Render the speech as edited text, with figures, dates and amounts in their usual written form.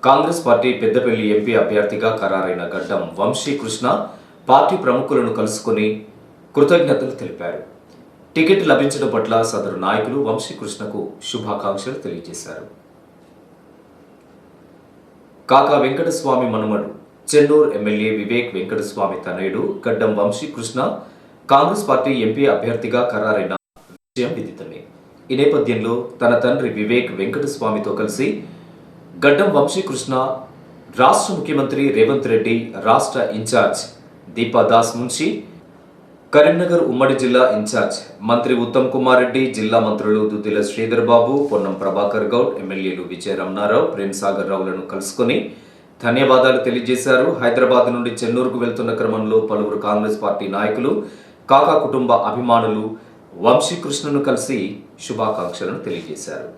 Congress party Peddapalli MP అభ్యర్థిగా ఖరారైన గడ్డం Vamsikrishna party ప్రముఖులను కలుసుకుని కృతజ్ఞతలు తెలిపారు. టికెట్ లభించడం పట్ల సదరు నాయకులు వంశీకృష్ణకు శుభాకాంక్షలు తెలియజేశారు. కాకా వెంకటస్వామి మనుమడు చెన్నూరు ఎమ్మెల్యే వివేక్ వెంకటస్వామి తనయుడు గడ్డం వంశీకృష్ణ కాంగ్రెస్ పార్టీ ఎంపీ అభ్యర్థిగా ఖరారైన విషయం విదితమే. ఈ నేపథ్యంలో తన తండ్రి వివేక్ వెంకటస్వామితో కలిసి గడ్డం వంశీకృష్ణ రాష్ట్ర ముఖ్యమంత్రి రేవంత్ రెడ్డి రాష్ట్ర ఇన్ఛార్జ్ దీపాదాస్ మున్షి, కరీంనగర్ ఉమ్మడి జిల్లా ఇన్ఛార్జ్ మంత్రి ఉత్తమ్ కుమార్ రెడ్డి, జిల్లా మంత్రులు దుద్దిల శ్రీధర్ బాబు, పొన్నం ప్రభాకర్ గౌడ్, ఎమ్మెల్యేలు విజయ రమణారావు, ప్రేమ్ సాగర్ రావులను కలుసుకొని ధన్యవాదాలు తెలియజేశారు. హైదరాబాద్ నుండి చెన్నూరుకు వెళ్తున్న క్రమంలో పలువురు కాంగ్రెస్ పార్టీ నాయకులు, కాకా కుటుంబ అభిమానులు వంశీకృష్ణను కలిసి శుభాకాంక్షలను తెలియజేశారు.